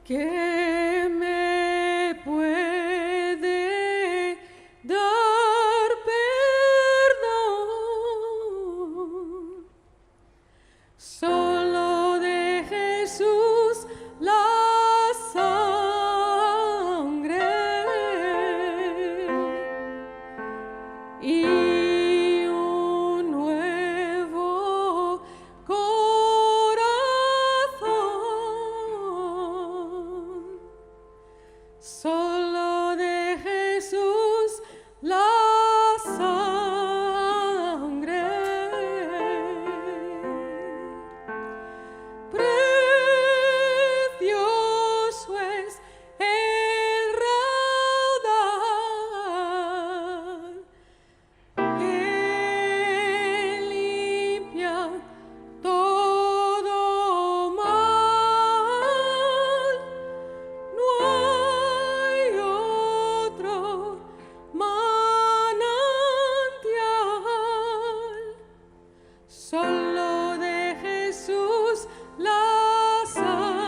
que me puede dar perdón. Solo de Jesús la sangre y un nuevo corazón. Solo de Jesús la sangre. Precioso es el raudal que limpia todo mal. No hay otro manantial, solo de Jesús la sangre.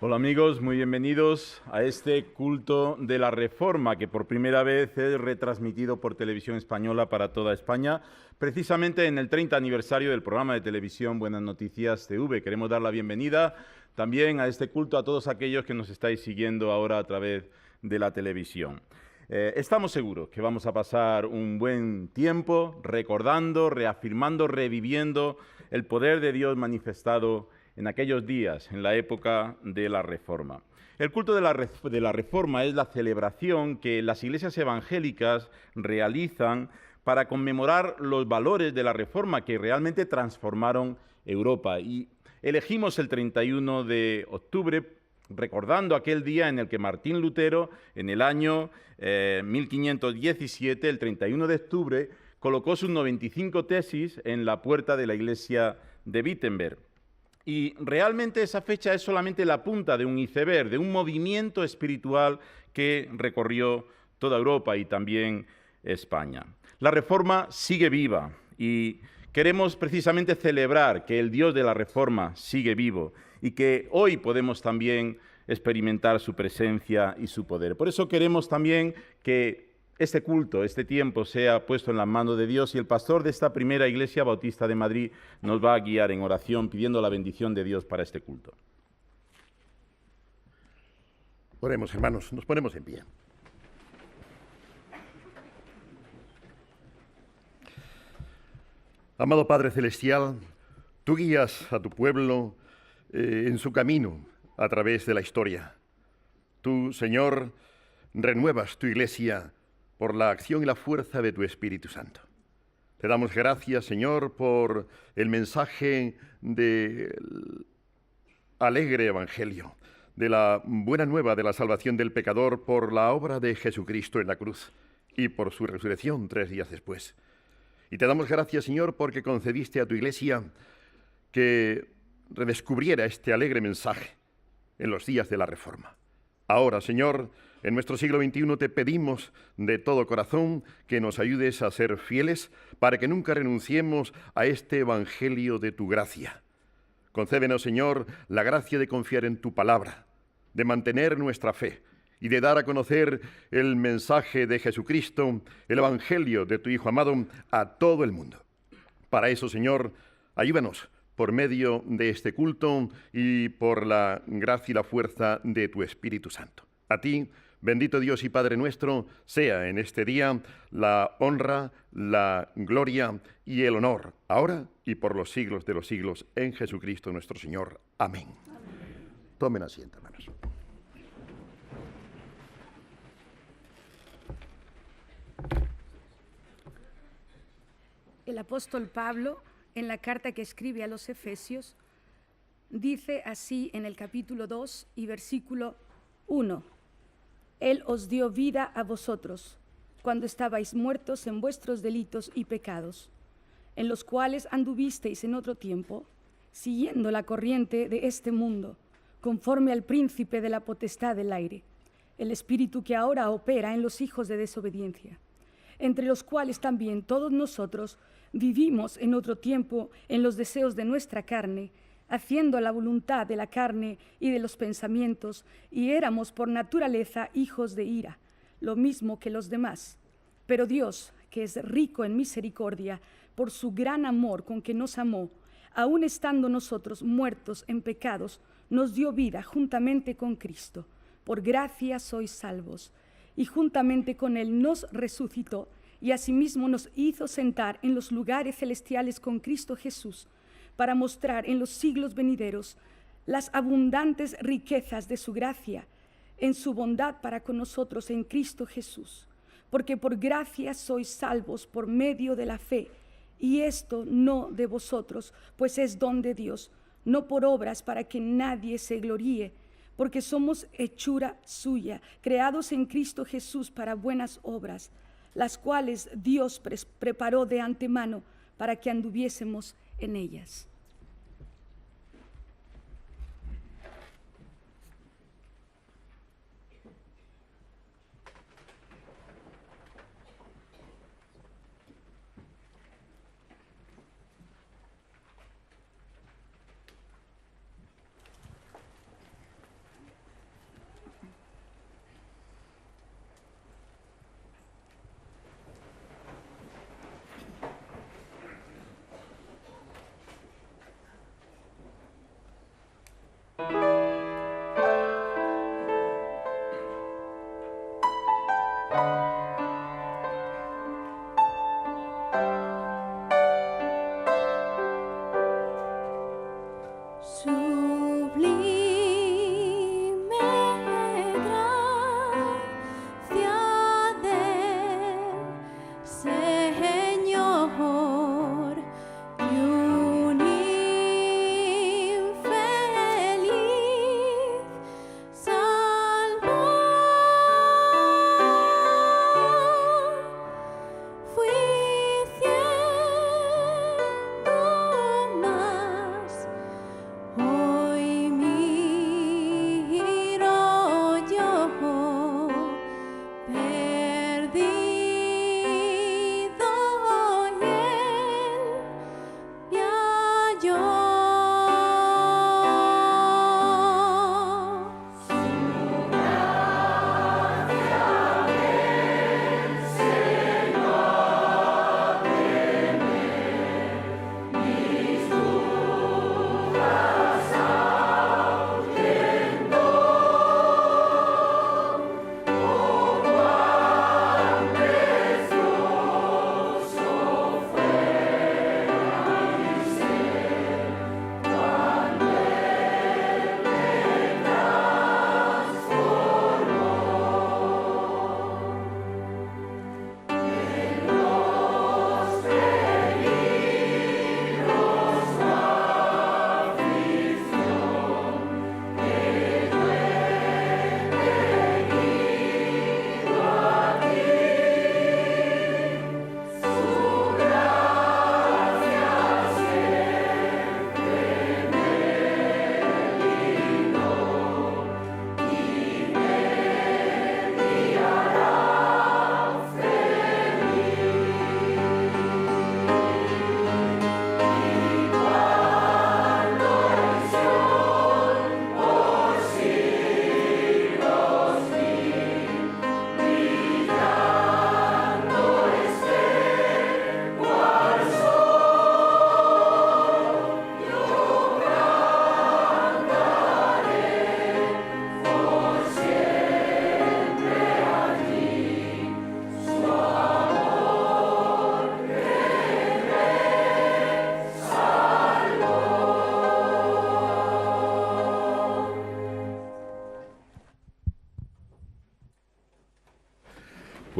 Hola amigos, muy bienvenidos a este culto de la Reforma que por primera vez es retransmitido por Televisión Española para toda España, precisamente en el 30 aniversario del programa de televisión Buenas Noticias TV. Queremos dar la bienvenida también a este culto a todos aquellos que nos estáis siguiendo ahora a través de la televisión. Estamos seguros que vamos a pasar un buen tiempo recordando, reafirmando, reviviendo el poder de Dios manifestado en aquellos días, en la época de la Reforma. El culto de la Reforma es la celebración que las iglesias evangélicas realizan para conmemorar los valores de la Reforma que realmente transformaron Europa. Y elegimos el 31 de octubre recordando aquel día en el que Martín Lutero, en el año 1517, el 31 de octubre, colocó sus 95 tesis en la puerta de la iglesia de Wittenberg. Y realmente esa fecha es solamente la punta de un iceberg, de un movimiento espiritual que recorrió toda Europa y también España. La Reforma sigue viva y queremos precisamente celebrar que el Dios de la Reforma sigue vivo y que hoy podemos también experimentar su presencia y su poder. Por eso queremos también que este culto, este tiempo sea puesto en las manos de Dios y el pastor de esta primera iglesia bautista de Madrid nos va a guiar en oración pidiendo la bendición de Dios para este culto. Oremos, hermanos, nos ponemos en pie. Amado Padre Celestial, tú guías a tu pueblo en su camino a través de la historia. Tú, Señor, renuevas tu iglesia por la acción y la fuerza de tu Espíritu Santo. Te damos gracias, Señor, por el mensaje del alegre evangelio, de la buena nueva de la salvación del pecador por la obra de Jesucristo en la cruz y por su resurrección 3 días después. Y te damos gracias, Señor, porque concediste a tu iglesia que redescubriera este alegre mensaje en los días de la Reforma. Ahora, Señor, en nuestro siglo XXI te pedimos de todo corazón que nos ayudes a ser fieles para que nunca renunciemos a este evangelio de tu gracia. Concédenos, Señor, la gracia de confiar en tu palabra, de mantener nuestra fe y de dar a conocer el mensaje de Jesucristo, el evangelio de tu Hijo amado, a todo el mundo. Para eso, Señor, ayúdanos por medio de este culto y por la gracia y la fuerza de tu Espíritu Santo. A ti, bendito Dios y Padre nuestro, sea en este día la honra, la gloria y el honor, ahora y por los siglos de los siglos, en Jesucristo nuestro Señor. Amén. Tomen asiento, hermanos. El apóstol Pablo, en la carta que escribe a los Efesios, dice así en el capítulo 2 y versículo 1: Él os dio vida a vosotros, cuando estabais muertos en vuestros delitos y pecados, en los cuales anduvisteis en otro tiempo, siguiendo la corriente de este mundo, conforme al príncipe de la potestad del aire, el espíritu que ahora opera en los hijos de desobediencia, entre los cuales también todos nosotros vivimos en otro tiempo en los deseos de nuestra carne, haciendo la voluntad de la carne y de los pensamientos, y éramos por naturaleza hijos de ira, lo mismo que los demás. Pero Dios, que es rico en misericordia, por su gran amor con que nos amó, aun estando nosotros muertos en pecados, nos dio vida juntamente con Cristo. Por gracia sois salvos. Y juntamente con Él nos resucitó, y asimismo nos hizo sentar en los lugares celestiales con Cristo Jesús, para mostrar en los siglos venideros las abundantes riquezas de su gracia, en su bondad para con nosotros en Cristo Jesús. Porque por gracia sois salvos por medio de la fe, y esto no de vosotros, pues es don de Dios, no por obras para que nadie se gloríe, porque somos hechura suya, creados en Cristo Jesús para buenas obras, las cuales Dios preparó de antemano para que anduviésemos en ellas.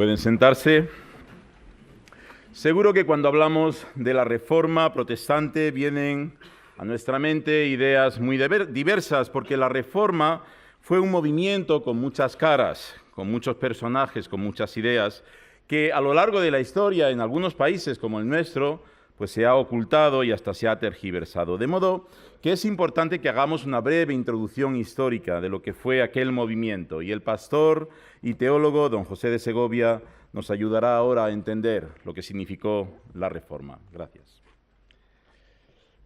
Pueden sentarse. Seguro que cuando hablamos de la Reforma protestante vienen a nuestra mente ideas muy diversas, porque la Reforma fue un movimiento con muchas caras, con muchos personajes, con muchas ideas, que a lo largo de la historia, en algunos países como el nuestro, pues se ha ocultado y hasta se ha tergiversado. De modo que es importante que hagamos una breve introducción histórica de lo que fue aquel movimiento. Y el pastor y teólogo don José de Segovia nos ayudará ahora a entender lo que significó la Reforma. Gracias.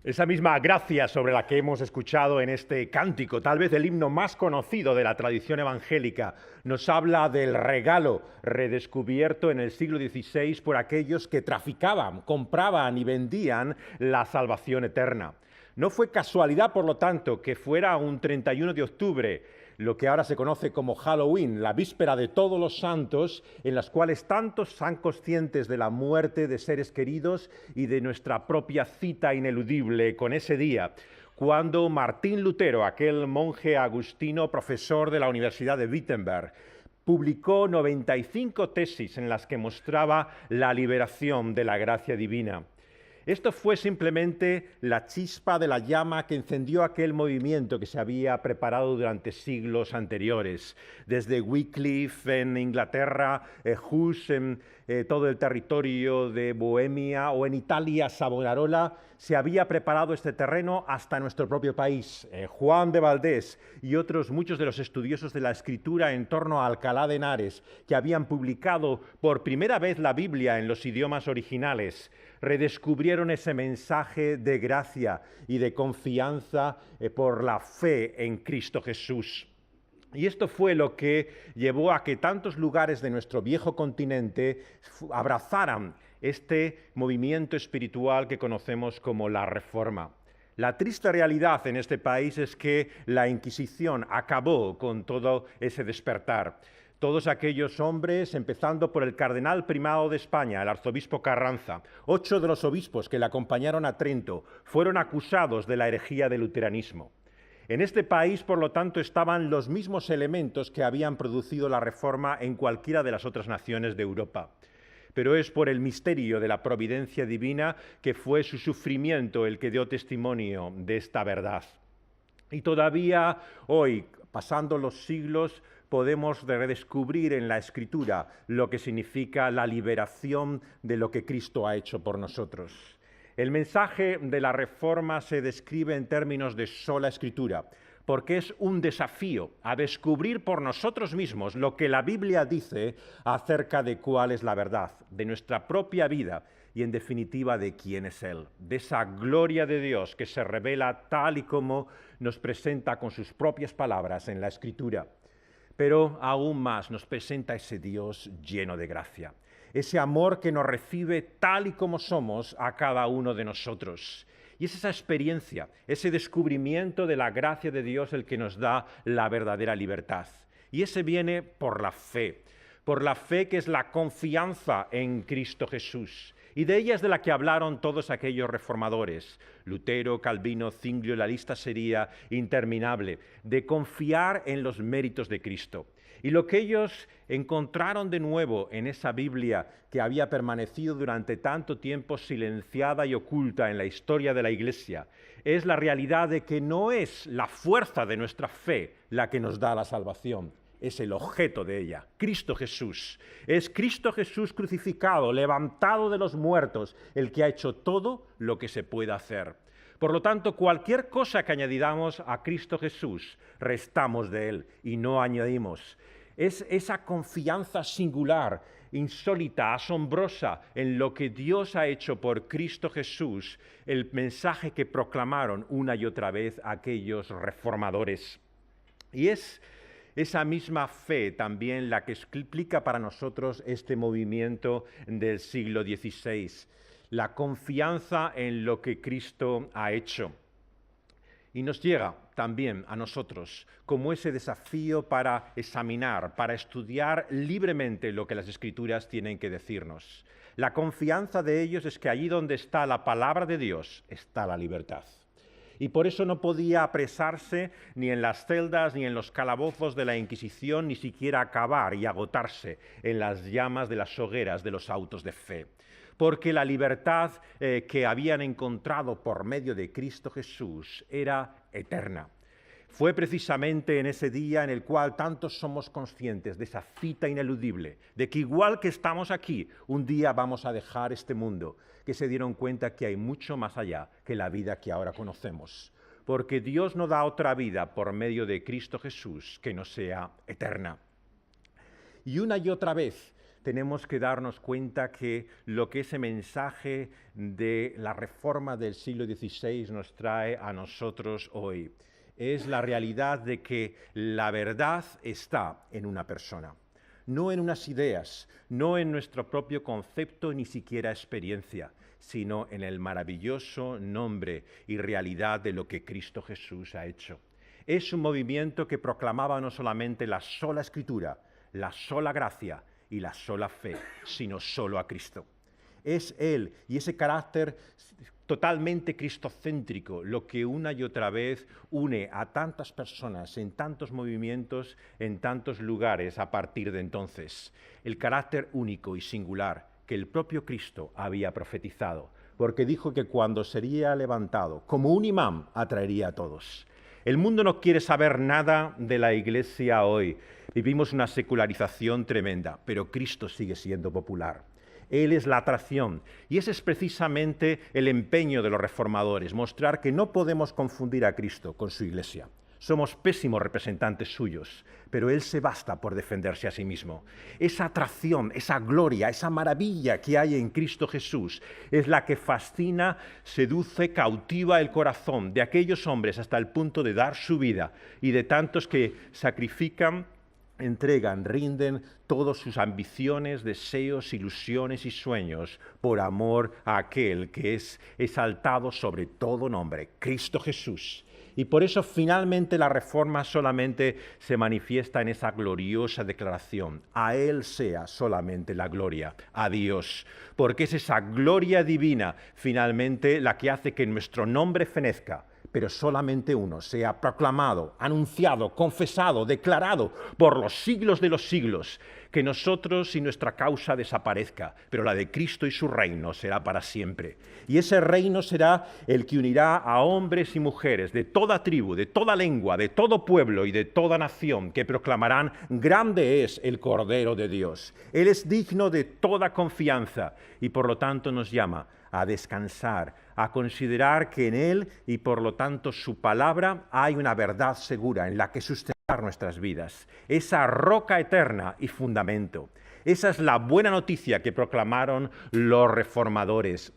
Esa misma gracia sobre la que hemos escuchado en este cántico, tal vez el himno más conocido de la tradición evangélica, nos habla del regalo redescubierto en el siglo XVI por aquellos que traficaban, compraban y vendían la salvación eterna. No fue casualidad, por lo tanto, que fuera un 31 de octubre, lo que ahora se conoce como Halloween, la víspera de Todos los Santos, en las cuales tantos son conscientes de la muerte de seres queridos y de nuestra propia cita ineludible con ese día, cuando Martín Lutero, aquel monje agustino, profesor de la Universidad de Wittenberg, publicó 95 tesis en las que mostraba la liberación de la gracia divina. Esto fue simplemente la chispa de la llama que encendió aquel movimiento que se había preparado durante siglos anteriores. Desde Wycliffe en Inglaterra, Hus en todo el territorio de Bohemia o en Italia, Savonarola, se había preparado este terreno hasta nuestro propio país. Juan de Valdés y otros muchos de los estudiosos de la Escritura en torno a Alcalá de Henares, que habían publicado por primera vez la Biblia en los idiomas originales, redescubrieron ese mensaje de gracia y de confianza por la fe en Cristo Jesús. Y esto fue lo que llevó a que tantos lugares de nuestro viejo continente abrazaran este movimiento espiritual que conocemos como la Reforma. La triste realidad en este país es que la Inquisición acabó con todo ese despertar. Todos aquellos hombres, empezando por el cardenal primado de España, el arzobispo Carranza, 8 de los obispos que le acompañaron a Trento, fueron acusados de la herejía del luteranismo. En este país, por lo tanto, estaban los mismos elementos que habían producido la Reforma en cualquiera de las otras naciones de Europa. Pero es por el misterio de la providencia divina que fue su sufrimiento el que dio testimonio de esta verdad. Y todavía hoy, pasando los siglos, podemos redescubrir en la Escritura lo que significa la liberación de lo que Cristo ha hecho por nosotros. El mensaje de la Reforma se describe en términos de sola Escritura, porque es un desafío a descubrir por nosotros mismos lo que la Biblia dice acerca de cuál es la verdad, de nuestra propia vida y, en definitiva, de quién es Él, de esa gloria de Dios que se revela tal y como nos presenta con sus propias palabras en la Escritura. Pero aún más nos presenta ese Dios lleno de gracia, ese amor que nos recibe tal y como somos a cada uno de nosotros. Y es esa experiencia, ese descubrimiento de la gracia de Dios el que nos da la verdadera libertad. Y ese viene por la fe que es la confianza en Cristo Jesús. Y de ella es de la que hablaron todos aquellos reformadores, Lutero, Calvino, Zwinglio, la lista sería interminable, de confiar en los méritos de Cristo. Y lo que ellos encontraron de nuevo en esa Biblia que había permanecido durante tanto tiempo silenciada y oculta en la historia de la Iglesia, es la realidad de que no es la fuerza de nuestra fe la que nos da la salvación. Es el objeto de ella, Cristo Jesús. Es Cristo Jesús crucificado, levantado de los muertos, el que ha hecho todo lo que se puede hacer. Por lo tanto, cualquier cosa que añadamos a Cristo Jesús, restamos de Él y no añadimos. Es esa confianza singular, insólita, asombrosa en lo que Dios ha hecho por Cristo Jesús, el mensaje que proclamaron una y otra vez aquellos reformadores. Y es esa misma fe también la que explica para nosotros este movimiento del siglo XVI, la confianza en lo que Cristo ha hecho. Y nos llega también a nosotros como ese desafío para examinar, para estudiar libremente lo que las Escrituras tienen que decirnos. La confianza de ellos es que allí donde está la palabra de Dios está la libertad. Y por eso no podía apresarse ni en las celdas ni en los calabozos de la Inquisición, ni siquiera acabar y agotarse en las llamas de las hogueras de los autos de fe. Porque la libertad que habían encontrado por medio de Cristo Jesús era eterna. Fue precisamente en ese día en el cual tantos somos conscientes de esa cita ineludible, de que igual que estamos aquí, un día vamos a dejar este mundo, que se dieron cuenta que hay mucho más allá que la vida que ahora conocemos. Porque Dios no da otra vida por medio de Cristo Jesús que no sea eterna. Y una y otra vez tenemos que darnos cuenta que lo que ese mensaje de la Reforma del siglo XVI nos trae a nosotros hoy es la realidad de que la verdad está en una persona, no en unas ideas, no en nuestro propio concepto ni siquiera experiencia, sino en el maravilloso nombre y realidad de lo que Cristo Jesús ha hecho. Es un movimiento que proclamaba no solamente la sola Escritura, la sola gracia y la sola fe, sino solo a Cristo. Es Él y ese carácter totalmente cristocéntrico lo que una y otra vez une a tantas personas en tantos movimientos, en tantos lugares a partir de entonces. El carácter único y singular que el propio Cristo había profetizado, porque dijo que cuando sería levantado, como un imán, atraería a todos. El mundo no quiere saber nada de la Iglesia hoy. Vivimos una secularización tremenda, pero Cristo sigue siendo popular. Él es la atracción y ese es precisamente el empeño de los reformadores, mostrar que no podemos confundir a Cristo con su Iglesia. Somos pésimos representantes suyos, pero Él se basta por defenderse a sí mismo. Esa atracción, esa gloria, esa maravilla que hay en Cristo Jesús es la que fascina, seduce, cautiva el corazón de aquellos hombres hasta el punto de dar su vida y de tantos que sacrifican, entregan, rinden todas sus ambiciones, deseos, ilusiones y sueños por amor a aquel que es exaltado sobre todo nombre, Cristo Jesús. Y por eso finalmente la Reforma solamente se manifiesta en esa gloriosa declaración: a Él sea solamente la gloria, a Dios. Porque es esa gloria divina finalmente la que hace que nuestro nombre fenezca, pero solamente uno sea proclamado, anunciado, confesado, declarado por los siglos de los siglos, que nosotros y nuestra causa desaparezca, pero la de Cristo y su reino será para siempre. Y ese reino será el que unirá a hombres y mujeres de toda tribu, de toda lengua, de todo pueblo y de toda nación, que proclamarán: grande es el Cordero de Dios. Él es digno de toda confianza y por lo tanto nos llama a descansar, a considerar que en Él y por lo tanto su palabra hay una verdad segura en la que sustentar nuestras vidas, esa roca eterna y fundamento. Esa es la buena noticia que proclamaron los reformadores,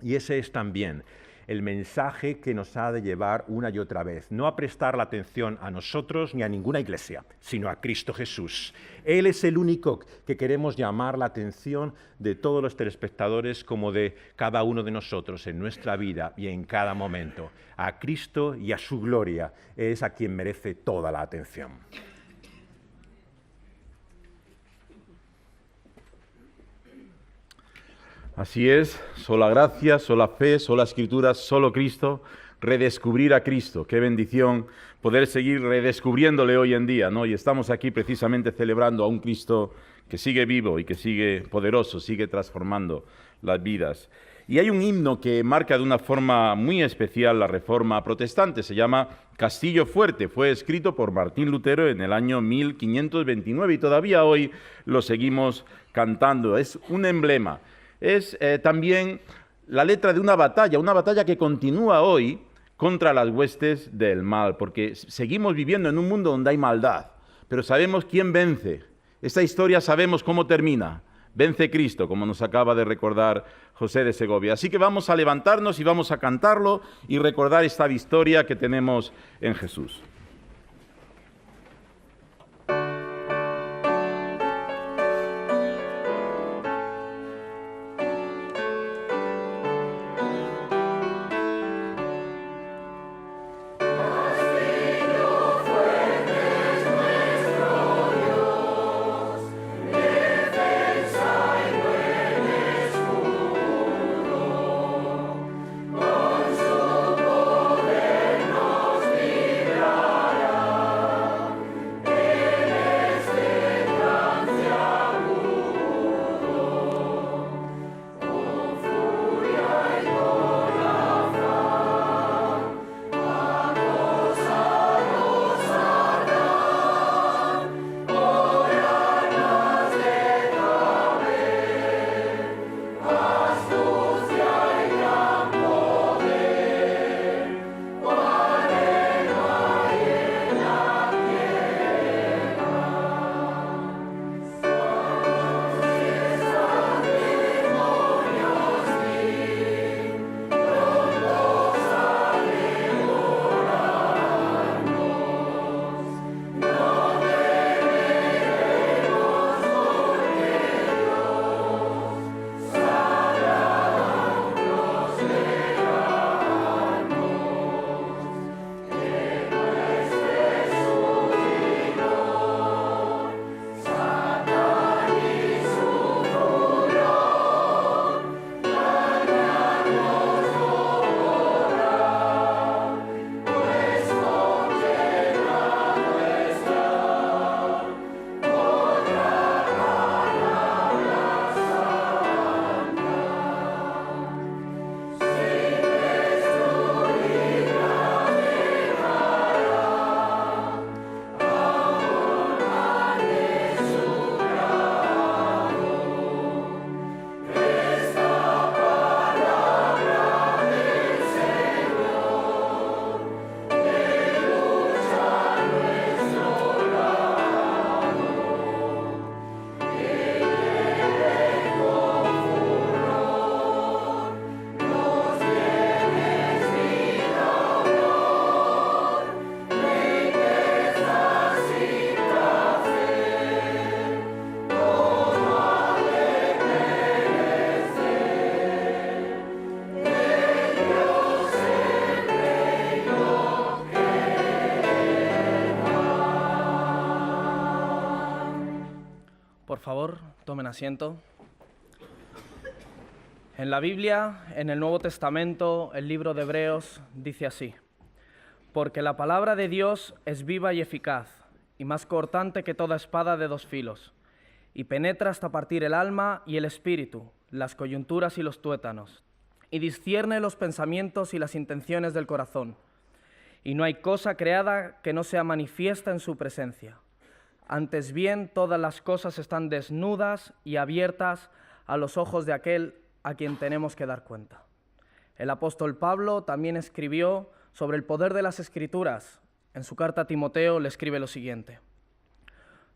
y ese es también el mensaje que nos ha de llevar una y otra vez, no a prestar la atención a nosotros ni a ninguna iglesia, sino a Cristo Jesús. Él es el único que queremos llamar la atención de todos los telespectadores como de cada uno de nosotros en nuestra vida y en cada momento. A Cristo y a su gloria es a quien merece toda la atención. Así es, sola gracia, sola fe, sola escritura, solo Cristo, redescubrir a Cristo. Qué bendición poder seguir redescubriéndole hoy en día, ¿no? Y estamos aquí precisamente celebrando a un Cristo que sigue vivo y que sigue poderoso, sigue transformando las vidas. Y hay un himno que marca de una forma muy especial la Reforma protestante, se llama Castillo Fuerte, fue escrito por Martín Lutero en el año 1529 y todavía hoy lo seguimos cantando. Es un emblema. Es también la letra de una batalla que continúa hoy contra las huestes del mal, porque seguimos viviendo en un mundo donde hay maldad, pero sabemos quién vence. Esta historia sabemos cómo termina. Vence Cristo, como nos acaba de recordar José de Segovia. Así que vamos a levantarnos y vamos a cantarlo y recordar esta victoria que tenemos en Jesús. Con su poder nos libra. Por favor, tomen asiento. En la Biblia, en el Nuevo Testamento, el libro de Hebreos dice así: porque la palabra de Dios es viva y eficaz, y más cortante que toda espada de dos filos, y penetra hasta partir el alma y el espíritu, las coyunturas y los tuétanos, y discierne los pensamientos y las intenciones del corazón. Y no hay cosa creada que no sea manifiesta en su presencia. Antes bien, todas las cosas están desnudas y abiertas a los ojos de aquel a quien tenemos que dar cuenta. El apóstol Pablo también escribió sobre el poder de las Escrituras. En su carta a Timoteo le escribe lo siguiente: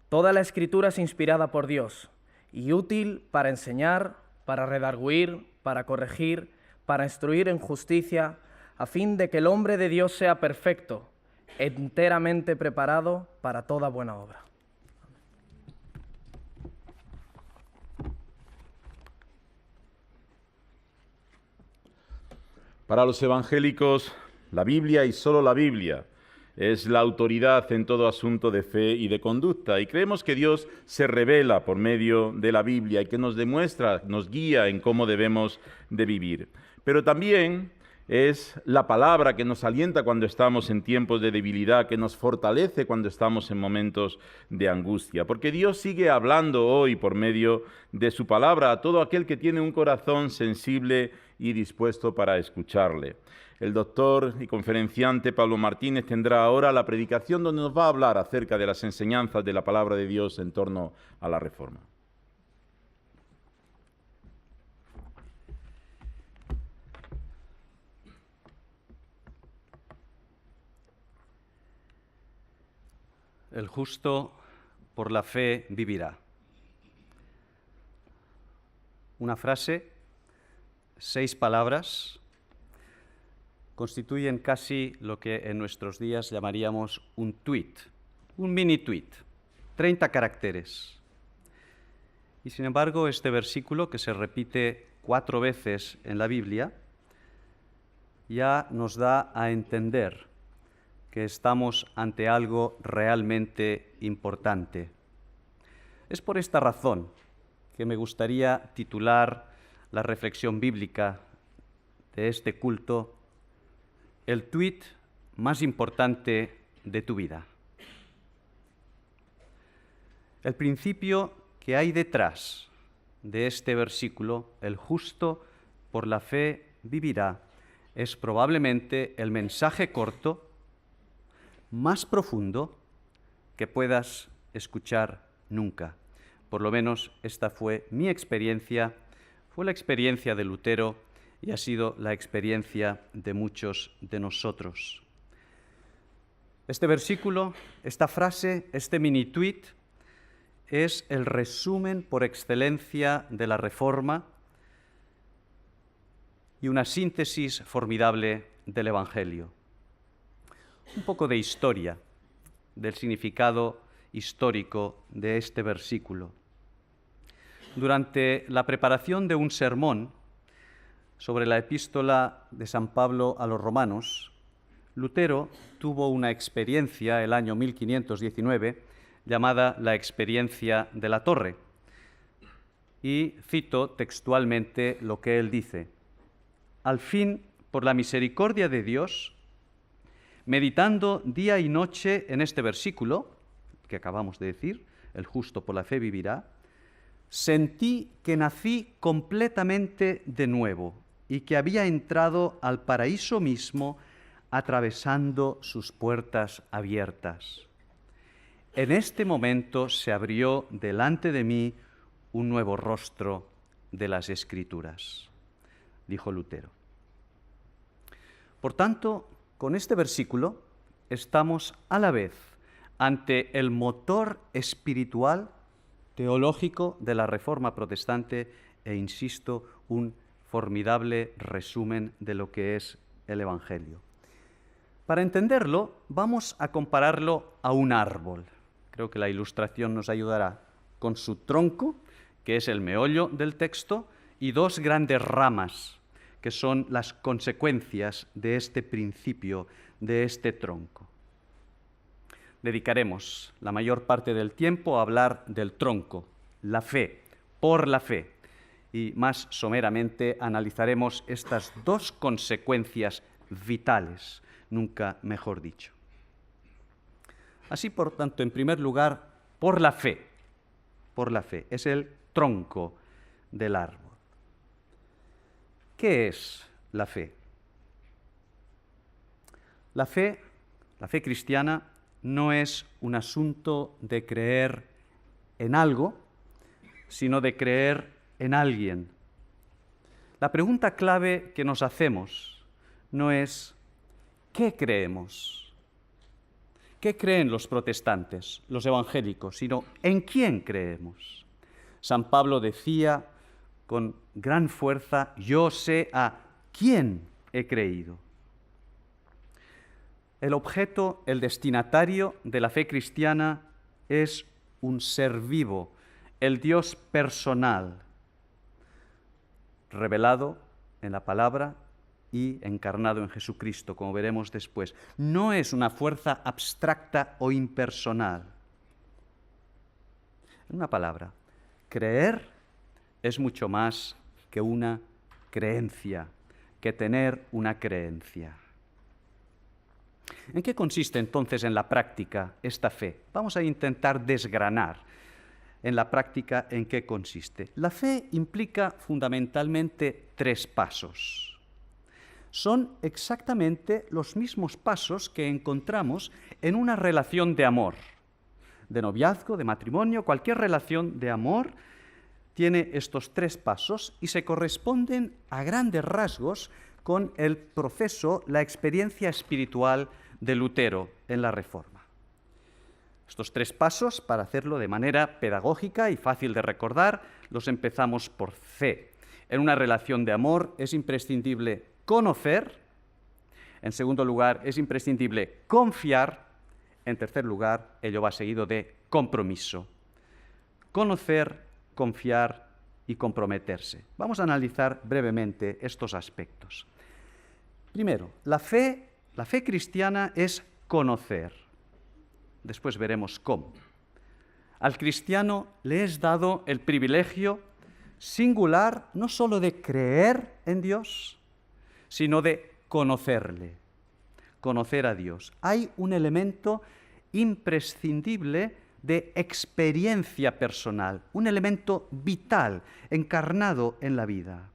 toda la Escritura es inspirada por Dios y útil para enseñar, para redarguir, para corregir, para instruir en justicia, a fin de que el hombre de Dios sea perfecto, enteramente preparado para toda buena obra. Para los evangélicos, la Biblia y solo la Biblia es la autoridad en todo asunto de fe y de conducta, y creemos que Dios se revela por medio de la Biblia y que nos demuestra, nos guía en cómo debemos de vivir. Pero también es la palabra que nos alienta cuando estamos en tiempos de debilidad, que nos fortalece cuando estamos en momentos de angustia, porque Dios sigue hablando hoy por medio de su palabra a todo aquel que tiene un corazón sensible y dispuesto para escucharle. El doctor y conferenciante Pablo Martínez tendrá ahora la predicación donde nos va a hablar acerca de las enseñanzas de la palabra de Dios en torno a la Reforma. El justo por la fe vivirá. Una frase, 6 palabras, constituyen casi lo que en nuestros días llamaríamos un tuit, un mini tuit, 30 caracteres. Y sin embargo, este versículo, que se repite 4 veces en la Biblia, ya nos da a entender que estamos ante algo realmente importante. Es por esta razón que me gustaría titular la reflexión bíblica de este culto: el tuit más importante de tu vida. El principio que hay detrás de este versículo, el justo por la fe vivirá, es probablemente el mensaje corto más profundo que puedas escuchar nunca. Por lo menos esta fue mi experiencia, fue la experiencia de Lutero y ha sido la experiencia de muchos de nosotros. Este versículo, esta frase, este mini tuit, es el resumen por excelencia de la Reforma y una síntesis formidable del Evangelio. Un poco de historia, del significado histórico de este versículo. Durante la preparación de un sermón sobre la epístola de San Pablo a los romanos, Lutero tuvo una experiencia el año 1519 llamada la experiencia de la Torre. Y cito textualmente lo que él dice: al fin, por la misericordia de Dios, meditando día y noche en este versículo, que acabamos de decir, el justo por la fe vivirá, sentí que nací completamente de nuevo y que había entrado al paraíso mismo atravesando sus puertas abiertas. En este momento se abrió delante de mí un nuevo rostro de las Escrituras, dijo Lutero. Por tanto, con este versículo estamos a la vez ante el motor espiritual, teológico de la Reforma protestante e, insisto, un formidable resumen de lo que es el Evangelio. Para entenderlo, vamos a compararlo a un árbol. Creo que la ilustración nos ayudará, con su tronco, que es el meollo del texto, y 2 grandes ramas, que son las consecuencias de este principio, de este tronco. Dedicaremos la mayor parte del tiempo a hablar del tronco, la fe, por la fe. Y más someramente analizaremos estas dos consecuencias vitales, nunca mejor dicho. Así, por tanto, en primer lugar, por la fe. Por la fe. Es el tronco del árbol. ¿Qué es la fe? La fe cristiana no es un asunto de creer en algo, sino de creer en alguien. La pregunta clave que nos hacemos no es ¿qué creemos? ¿Qué creen los protestantes, los evangélicos? Sino ¿en quién creemos? San Pablo decía con gran fuerza, yo sé a quién he creído. El objeto, el destinatario de la fe cristiana es un ser vivo, el Dios personal, revelado en la palabra y encarnado en Jesucristo, como veremos después. No es una fuerza abstracta o impersonal. En una palabra, creer es mucho más que una creencia, que tener una creencia. ¿En qué consiste entonces en la práctica esta fe? Vamos a intentar desgranar en la práctica en qué consiste. La fe implica fundamentalmente 3 pasos. Son exactamente los mismos pasos que encontramos en una relación de amor, de noviazgo, de matrimonio, cualquier relación de amor tiene estos 3 pasos y se corresponden a grandes rasgos con el proceso, la experiencia espiritual de Lutero en la Reforma. Estos 3 pasos, para hacerlo de manera pedagógica y fácil de recordar, los empezamos por C. En una relación de amor es imprescindible conocer, en segundo lugar es imprescindible confiar, en tercer lugar ello va seguido de compromiso. Conocer, confiar y comprometerse. Vamos a analizar brevemente estos aspectos. Primero, la fe cristiana es conocer. Después veremos cómo. Al cristiano le es dado el privilegio singular no solo de creer en Dios, sino de conocerle, conocer a Dios. Hay un elemento imprescindible de experiencia personal, un elemento vital, encarnado en la vida.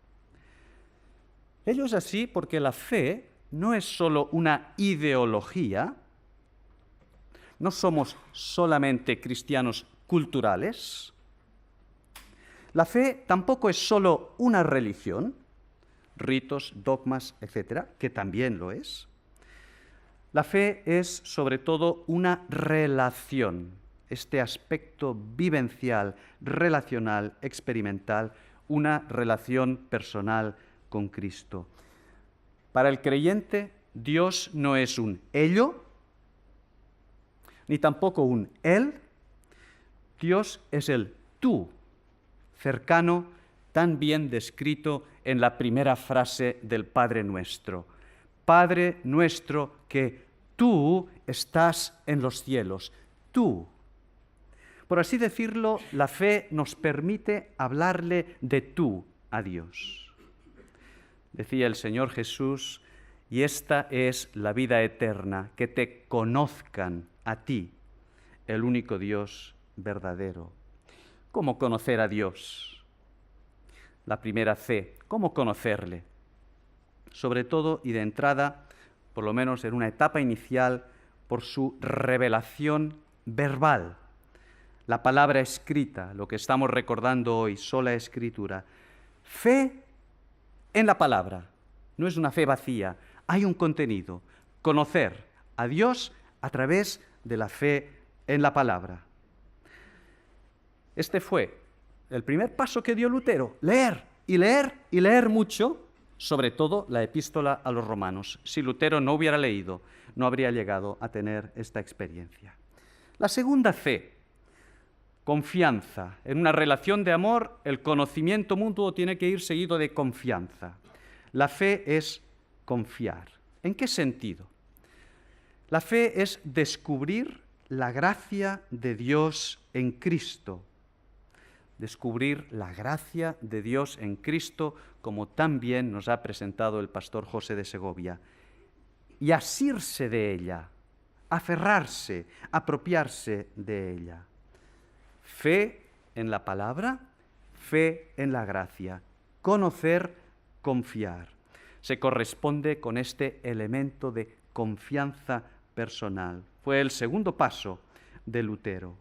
Ello es así porque la fe no es solo una ideología, no somos solamente cristianos culturales, la fe tampoco es solo una religión, ritos, dogmas, etcétera, que también lo es. La fe es sobre todo una relación, este aspecto vivencial, relacional, experimental, una relación personal con Cristo. Para el creyente, Dios no es un ello, ni tampoco un él. Dios es el tú, cercano, tan bien descrito en la primera frase del Padre Nuestro. Padre nuestro que tú estás en los cielos, tú. Por así decirlo, la fe nos permite hablarle de tú a Dios. Decía el Señor Jesús, y esta es la vida eterna, que te conozcan a ti, el único Dios verdadero. ¿Cómo conocer a Dios? La primera C, ¿cómo conocerle? Sobre todo y de entrada, por lo menos en una etapa inicial, por su revelación verbal. La palabra escrita, lo que estamos recordando hoy, sola escritura. Fe en la palabra, no es una fe vacía, hay un contenido. Conocer a Dios a través de la fe en la palabra. Este fue el primer paso que dio Lutero, leer y leer y leer mucho, sobre todo la epístola a los romanos. Si Lutero no hubiera leído, no habría llegado a tener esta experiencia. La segunda C, confianza. En una relación de amor, el conocimiento mutuo tiene que ir seguido de confianza. La fe es confiar. ¿En qué sentido? La fe es descubrir la gracia de Dios en Cristo. descubrir la gracia de Dios en Cristo, como tan bien nos ha presentado el pastor José de Segovia, y asirse de ella, aferrarse, apropiarse de ella. Fe en la palabra, fe en la gracia, conocer, confiar. Se corresponde con este elemento de confianza personal. Fue el segundo paso de Lutero,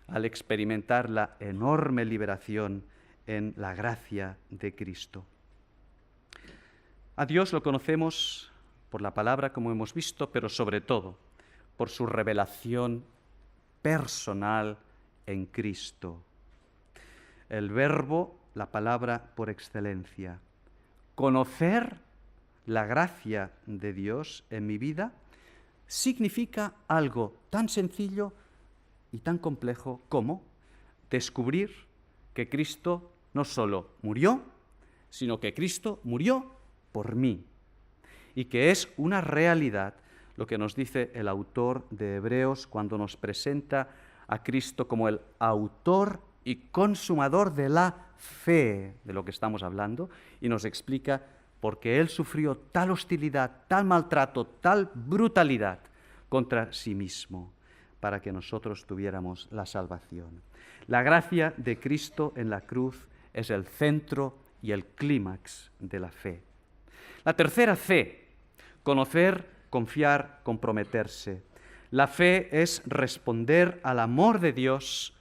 al experimentar la enorme liberación en la gracia de Cristo. A Dios lo conocemos por la palabra, como hemos visto, pero sobre todo por su revelación personal en Cristo. El verbo, la palabra por excelencia. Conocer la gracia de Dios en mi vida significa algo tan sencillo y tan complejo como descubrir que Cristo no solo murió, sino que Cristo murió por mí, y que es una realidad lo que nos dice el autor de Hebreos cuando nos presenta a Cristo como el autor y consumador de la fe, de lo que estamos hablando, y nos explica por qué Él sufrió tal hostilidad, tal maltrato, tal brutalidad contra sí mismo, para que nosotros tuviéramos la salvación. La gracia de Cristo en la cruz es el centro y el clímax de la fe. La tercera C, conocer, confiar, comprometerse. La fe es responder al amor de Dios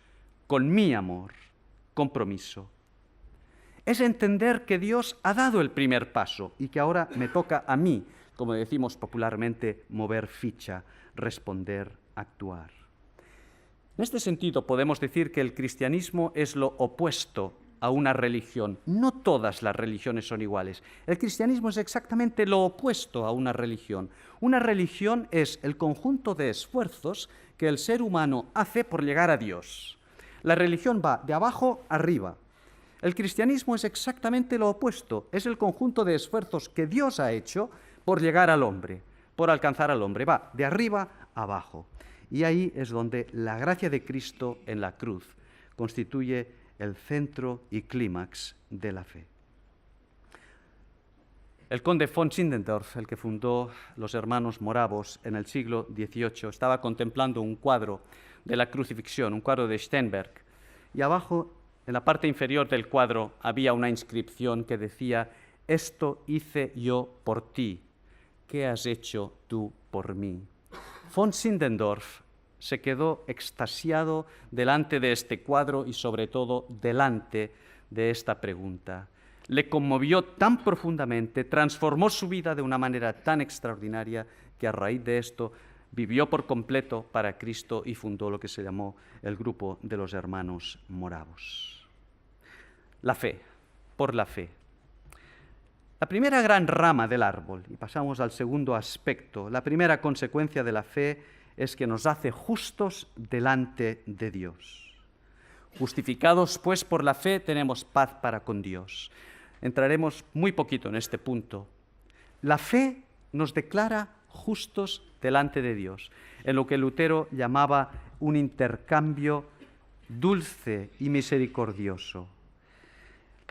con mi amor, compromiso. Es entender que Dios ha dado el primer paso y que ahora me toca a mí, como decimos popularmente, mover ficha, responder, actuar. En este sentido, podemos decir que el cristianismo es lo opuesto a una religión. No todas las religiones son iguales. El cristianismo es exactamente lo opuesto a una religión. Una religión es el conjunto de esfuerzos que el ser humano hace por llegar a Dios. La religión va de abajo arriba. El cristianismo es exactamente lo opuesto. Es el conjunto de esfuerzos que Dios ha hecho por llegar al hombre, por alcanzar al hombre. Va de arriba a abajo. Y ahí es donde la gracia de Cristo en la cruz constituye el centro y clímax de la fe. El conde von Zinzendorf, el que fundó los hermanos moravos en el siglo XVIII, estaba contemplando un cuadro de la crucifixión, un cuadro de Steinberg, y abajo, en la parte inferior del cuadro, había una inscripción que decía: «Esto hice yo por ti, ¿qué has hecho tú por mí?». Von Zinzendorf se quedó extasiado delante de este cuadro y sobre todo delante de esta pregunta. Le conmovió tan profundamente, transformó su vida de una manera tan extraordinaria que a raíz de esto vivió por completo para Cristo y fundó lo que se llamó el grupo de los hermanos moravos. La fe, por la fe. La primera gran rama del árbol, y pasamos al segundo aspecto, la primera consecuencia de la fe es que nos hace justos delante de Dios. Justificados, pues, por la fe, tenemos paz para con Dios. Entraremos muy poquito en este punto. La fe nos declara justos delante de Dios, en lo que Lutero llamaba un intercambio dulce y misericordioso.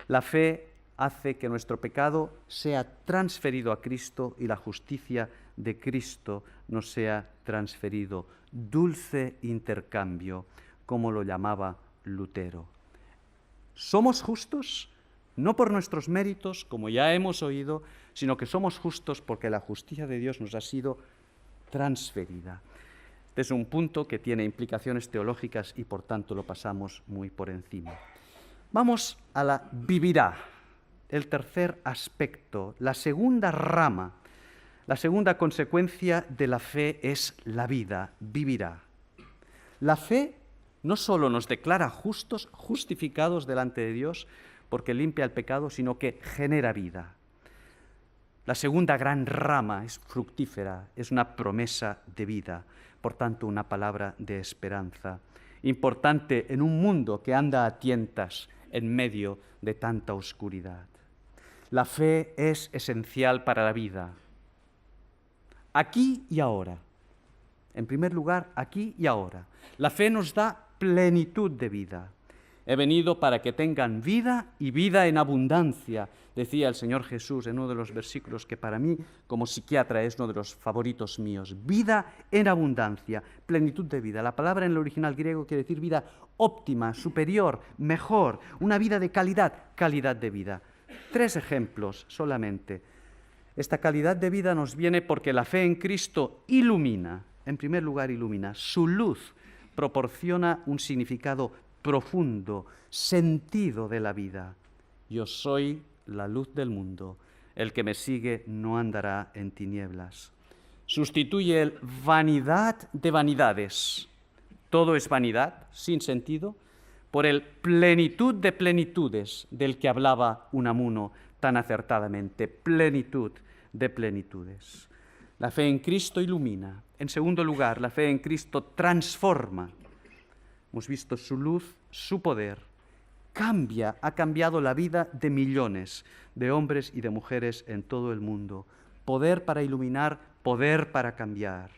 La fe hace que nuestro pecado sea transferido a Cristo y la justicia de Cristo nos sea transferido. Dulce intercambio, como lo llamaba Lutero. Somos justos no por nuestros méritos, como ya hemos oído, sino que somos justos porque la justicia de Dios nos ha sido transferida. Este es un punto que tiene implicaciones teológicas y por tanto lo pasamos muy por encima. Vamos a la vivirá, el tercer aspecto, la segunda rama, la segunda consecuencia de la fe es la vida, vivirá. La fe no solo nos declara justos, justificados delante de Dios, porque limpia el pecado, sino que genera vida. La segunda gran rama es fructífera, es una promesa de vida, por tanto una palabra de esperanza, importante en un mundo que anda a tientas en medio de tanta oscuridad. La fe es esencial para la vida, aquí y ahora. En primer lugar, aquí y ahora. La fe nos da plenitud de vida He venido para que tengan vida y vida en abundancia, decía el Señor Jesús en uno de los versículos que para mí, como psiquiatra, es uno de los favoritos míos. Vida en abundancia, plenitud de vida. La palabra en el original griego quiere decir vida óptima, superior, mejor, una vida de calidad, calidad de vida. 3 ejemplos solamente. Esta calidad de vida nos viene porque la fe en Cristo ilumina, en primer lugar ilumina, su luz proporciona un significado profundo, sentido de la vida. Yo soy la luz del mundo, el que me sigue no andará en tinieblas. Sustituye el vanidad de vanidades, todo es vanidad, sin sentido, por el plenitud de plenitudes del que hablaba Unamuno tan acertadamente, plenitud de plenitudes. La fe en Cristo ilumina. En segundo lugar, la fe en Cristo transforma. Hemos visto su luz, su poder. Ha cambiado la vida de millones de hombres y de mujeres en todo el mundo. Poder para iluminar, poder para cambiar.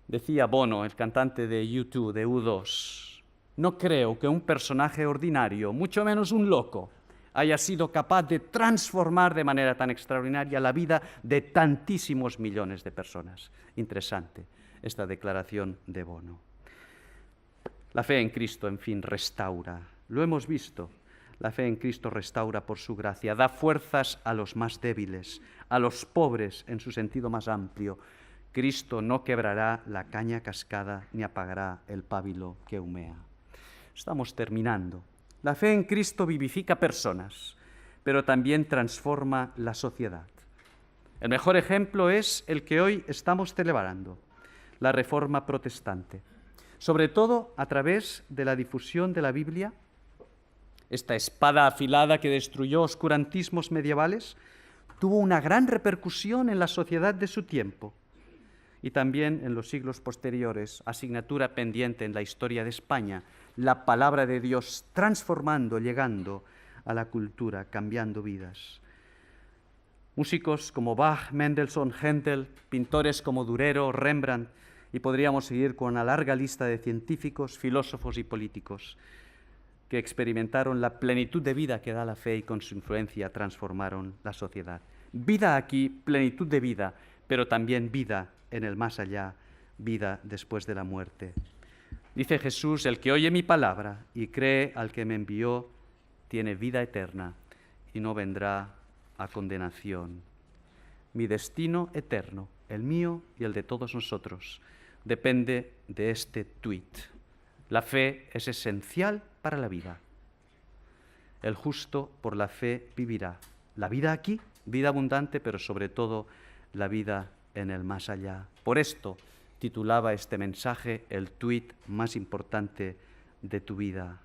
Decía Bono, el cantante de U2, de U2, no creo que un personaje ordinario, mucho menos un loco, haya sido capaz de transformar de manera tan extraordinaria la vida de tantísimos millones de personas. Interesante esta declaración de Bono. La fe en Cristo, en fin, restaura. Lo hemos visto. La fe en Cristo restaura por su gracia, da fuerzas a los más débiles, a los pobres en su sentido más amplio. Cristo no quebrará la caña cascada ni apagará el pábilo que humea. Estamos terminando. La fe en Cristo vivifica personas, pero también transforma la sociedad. El mejor ejemplo es el que hoy estamos celebrando, la Reforma Protestante. Sobre todo a través de la difusión de la Biblia, esta espada afilada que destruyó oscurantismos medievales, tuvo una gran repercusión en la sociedad de su tiempo y también en los siglos posteriores, asignatura pendiente en la historia de España, la palabra de Dios transformando, llegando a la cultura, cambiando vidas. Músicos como Bach, Mendelssohn, Händel, pintores como Durero, Rembrandt, y podríamos seguir con una larga lista de científicos, filósofos y políticos que experimentaron la plenitud de vida que da la fe y con su influencia transformaron la sociedad. Vida aquí, plenitud de vida, pero también vida en el más allá, vida después de la muerte. Dice Jesús, el que oye mi palabra y cree al que me envió, tiene vida eterna y no vendrá a condenación. Mi destino eterno, el mío y el de todos nosotros, depende de este tuit. La fe es esencial para la vida. El justo por la fe vivirá. La vida aquí, vida abundante, pero sobre todo la vida en el más allá. Por esto titulaba este mensaje el tuit más importante de tu vida.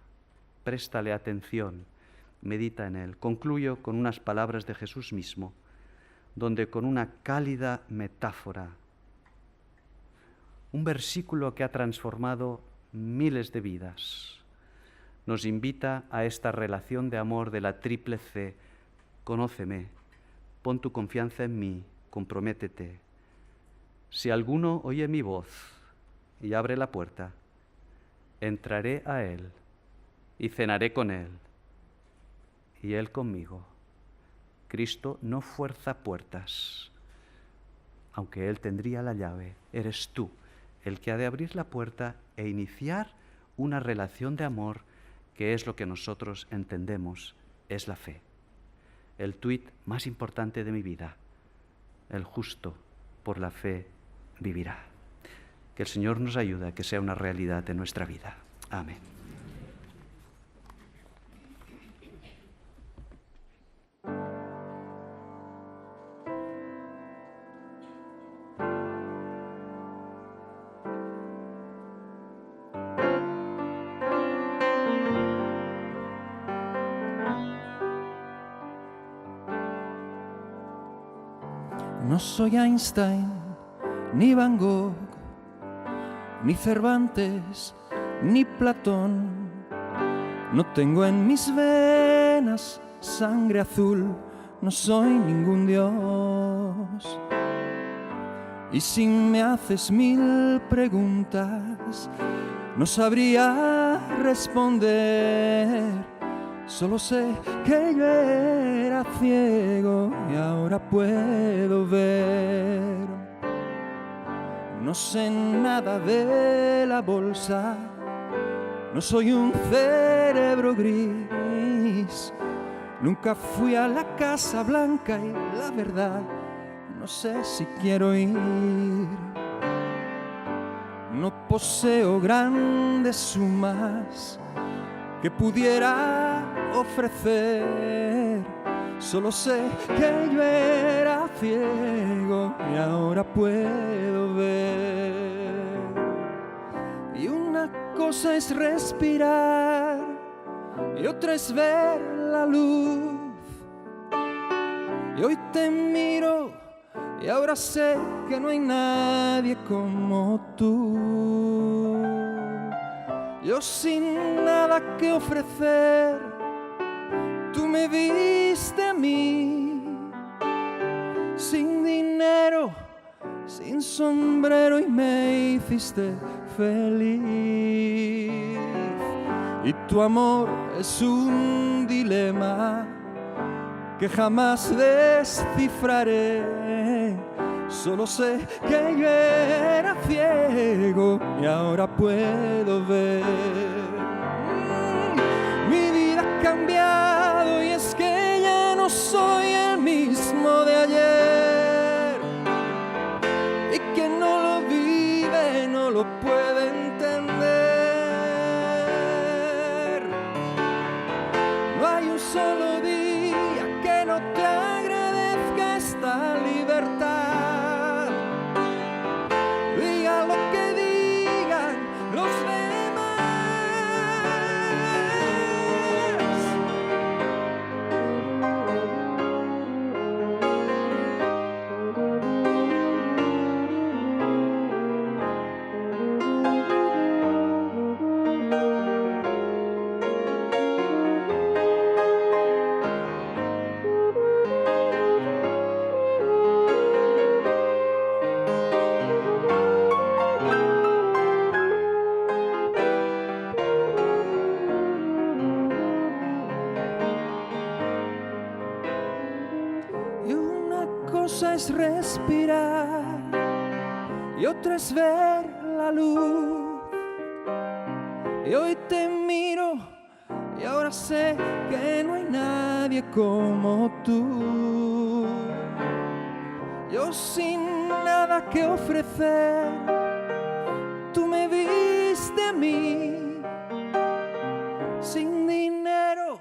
Préstale atención, medita en él. Concluyo con unas palabras de Jesús mismo, donde con una cálida metáfora, un versículo que ha transformado miles de vidas, nos invita a esta relación de amor de la triple C. Conóceme, pon tu confianza en mí, comprométete. Si alguno oye mi voz y abre la puerta, entraré a él y cenaré con él y él conmigo. Cristo no fuerza puertas, aunque él tendría la llave. Eres tú el que ha de abrir la puerta e iniciar una relación de amor que es lo que nosotros entendemos es la fe. El tuit más importante de mi vida, el justo por la fe vivirá. Que el Señor nos ayude a que sea una realidad en nuestra vida. Amén. No soy Einstein, ni Van Gogh, ni Cervantes, ni Platón. No tengo en mis venas sangre azul, no soy ningún dios. Y si me haces 1000 preguntas, no sabría pudiera responder. Solo sé que yo era ciego y ahora puedo ver. No sé nada de la bolsa, no soy un cerebro gris. Nunca fui a la Casa Blanca y la verdad no sé si quiero ir. No poseo grandes sumas que pudiera ofrecer. Solo sé que yo era ciego y ahora puedo ver. Y una cosa es respirar y otra es ver la luz. Y hoy te miro y ahora sé que no hay nadie como tú. Yo sin nada que ofrecer, tú me viste a mí. Sin dinero, sin sombrero y me hiciste feliz. Y tu amor es un dilema que jamás descifraré. Solo sé que yo era ciego y ahora puedo ver. Mi vida ha cambiado y es que ya no soy el mismo de ayer. Y quien no lo vive no lo puede entender. No hay un solo día que no te agradezca esta libertad. Diga lo que digan los demás. Y una cosa es respirar y otra es ver la luz. Y hoy te miro y ahora sé que no hay nadie como tú. Yo sin nada que ofrecer, tú me viste a mí. Sin dinero,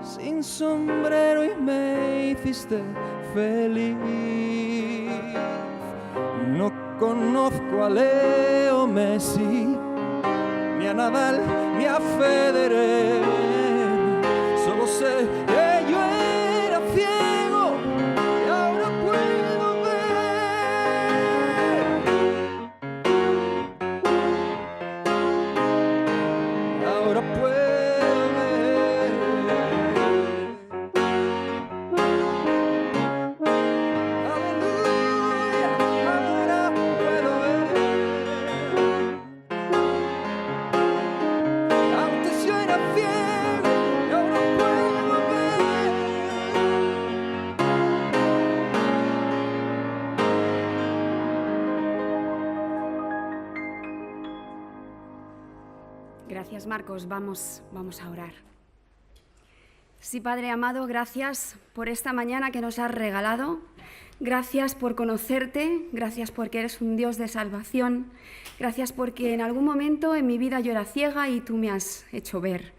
sin sombrero y me hiciste feliz. No conozco a Leo Messi, ni a Nadal, ni a Federer. Solo sé que yo era ciego y ahora puedo ver. Ahora puedo ver. Aleluya, ahora puedo ver. Antes yo era ciego y ahora puedo ver. Gracias, Marcos. Vamos a orar. Sí, Padre amado, gracias por esta mañana que nos has regalado. Gracias por conocerte, gracias porque eres un Dios de salvación. Gracias porque en algún momento en mi vida yo era ciega y tú me has hecho ver.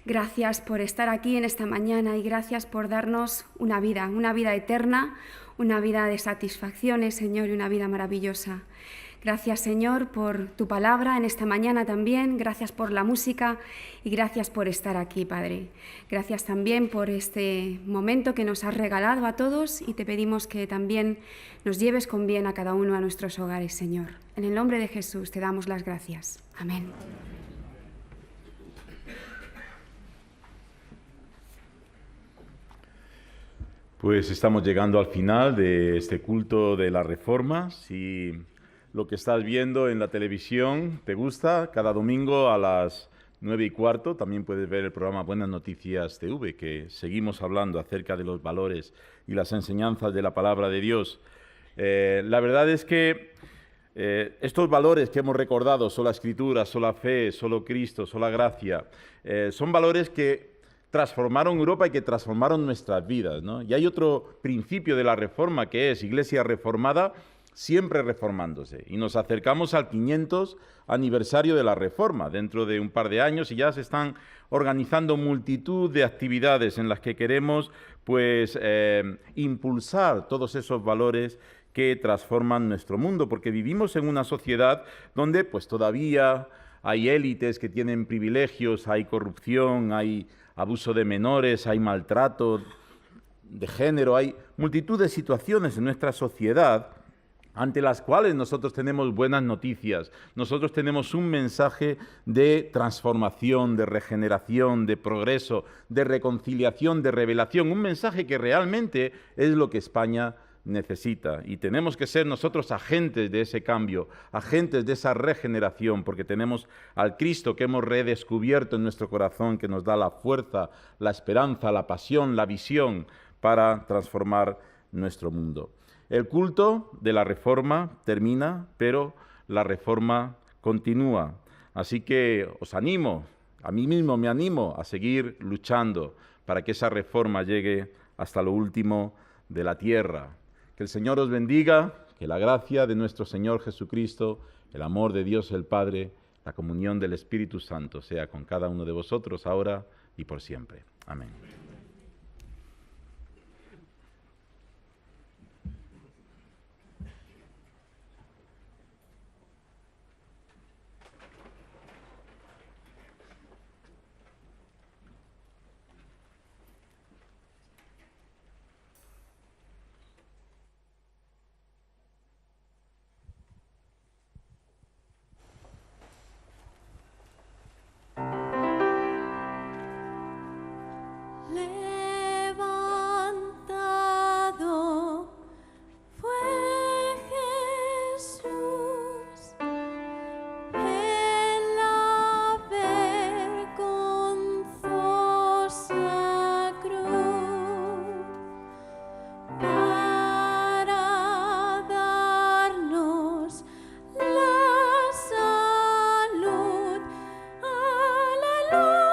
Gracias por estar aquí en esta mañana y gracias por darnos una vida eterna, una vida de satisfacciones, Señor, y una vida maravillosa. Gracias, Señor, por tu palabra en esta mañana también. Gracias por la música y gracias por estar aquí, Padre. Gracias también por este momento que nos has regalado a todos y te pedimos que también nos lleves con bien a cada uno a nuestros hogares, Señor. En el nombre de Jesús te damos las gracias. Amén. Pues estamos llegando al final de este culto de la Reforma. Si lo que estás viendo en la televisión te gusta, cada domingo a las 9:15, también puedes ver el programa Buenas Noticias TV, que seguimos hablando acerca de los valores y las enseñanzas de la palabra de Dios. La verdad es que estos valores que hemos recordado, sola Escritura, sola fe, solo Cristo, sola gracia, son valores que transformaron Europa y que transformaron nuestras vidas, ¿no? Y hay otro principio de la Reforma, que es Iglesia reformada, siempre reformándose. Y nos acercamos al 500 aniversario de la Reforma, dentro de un par de años, y ya se están organizando multitud de actividades en las que queremos pues impulsar todos esos valores que transforman nuestro mundo, porque vivimos en una sociedad donde pues todavía hay élites que tienen privilegios, hay corrupción, hay abuso de menores, hay maltrato de género, hay multitud de situaciones en nuestra sociedad ante las cuales nosotros tenemos buenas noticias. Nosotros tenemos un mensaje de transformación, de regeneración, de progreso, de reconciliación, de revelación, un mensaje que realmente es lo que España necesita. Y tenemos que ser nosotros agentes de ese cambio, agentes de esa regeneración, porque tenemos al Cristo que hemos redescubierto en nuestro corazón, que nos da la fuerza, la esperanza, la pasión, la visión para transformar nuestro mundo. El culto de la Reforma termina, pero la Reforma continúa. Así que os animo, a mí mismo me animo a seguir luchando para que esa Reforma llegue hasta lo último de la tierra. Que el Señor os bendiga, que la gracia de nuestro Señor Jesucristo, el amor de Dios el Padre, la comunión del Espíritu Santo sea con cada uno de vosotros ahora y por siempre. Amén. Levantado fue Jesús en la vergonzosa cruz para darnos la salud. Aleluya.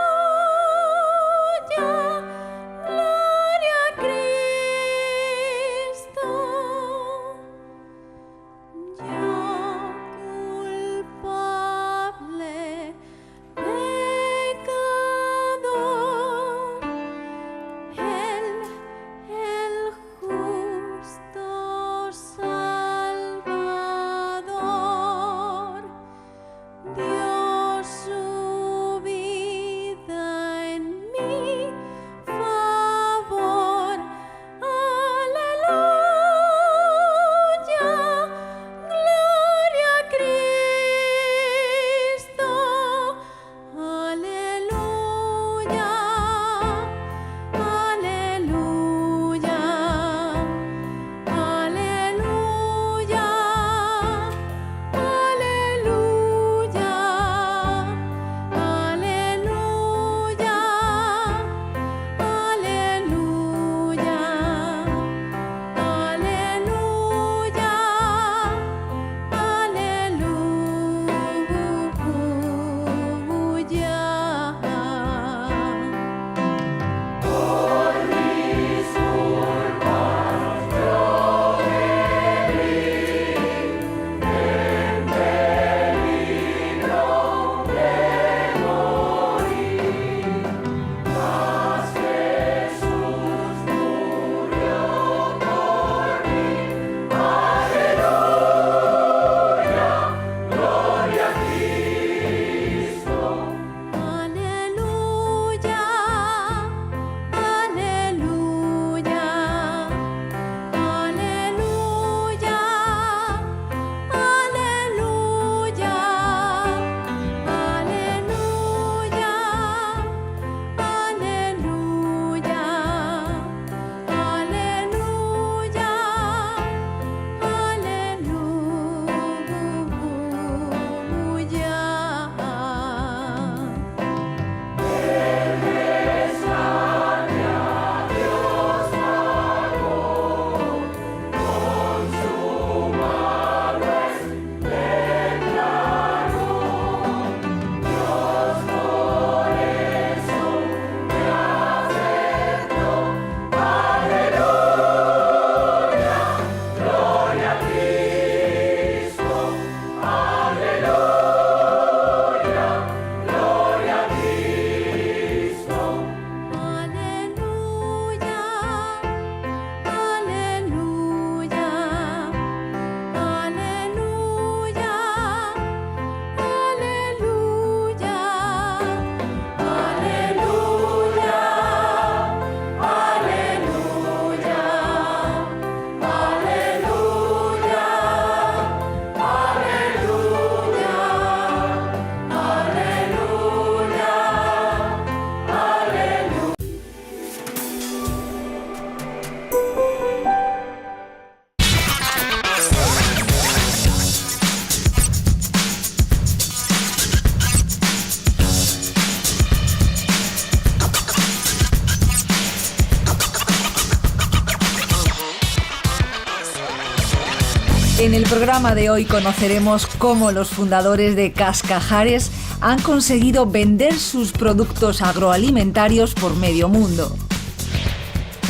En el programa de hoy conoceremos cómo los fundadores de Cascajares han conseguido vender sus productos agroalimentarios por medio mundo.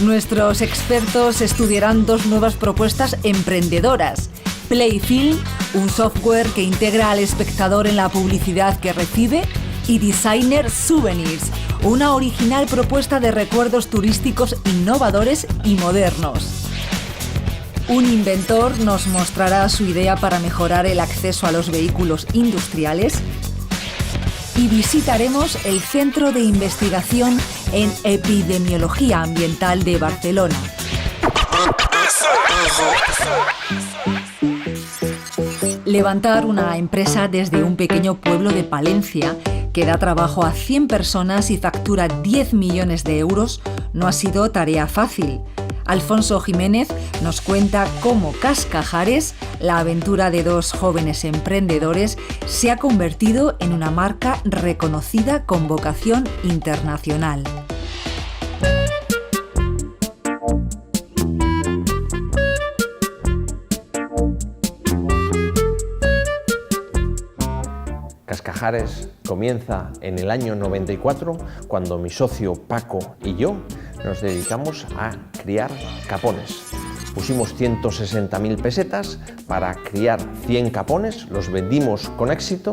Nuestros expertos estudiarán dos nuevas propuestas emprendedoras. Playfilm, un software que integra al espectador en la publicidad que recibe, y Designer Souvenirs, una original propuesta de recuerdos turísticos innovadores y modernos. Un inventor nos mostrará su idea para mejorar el acceso a los vehículos industriales y visitaremos el Centro de Investigación en Epidemiología Ambiental de Barcelona. Levantar una empresa desde un pequeño pueblo de Palencia que da trabajo a 100 personas y factura 10 millones de euros no ha sido tarea fácil. Alfonso Jiménez nos cuenta cómo Cascajares, la aventura de dos jóvenes emprendedores, se ha convertido en una marca reconocida con vocación internacional. Cascajares comienza en el año 94, cuando mi socio Paco y yo nos dedicamos a criar capones. Pusimos 160.000 pesetas para criar 100 capones, los vendimos con éxito,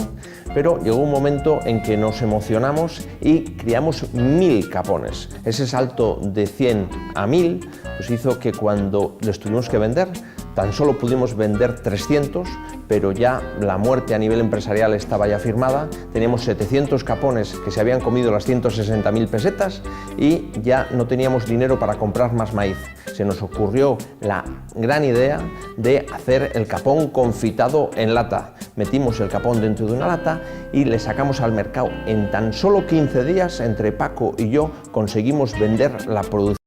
pero llegó un momento en que nos emocionamos y criamos 1000 capones. Ese salto de 100 a 1000 pues hizo que cuando los tuvimos que vender, tan solo pudimos vender 300, pero ya la muerte a nivel empresarial estaba ya firmada. Teníamos 700 capones que se habían comido las 160.000 pesetas y ya no teníamos dinero para comprar más maíz. Se nos ocurrió la gran idea de hacer el capón confitado en lata. Metimos el capón dentro de una lata y le sacamos al mercado. En tan solo 15 días, entre Paco y yo, conseguimos vender la producción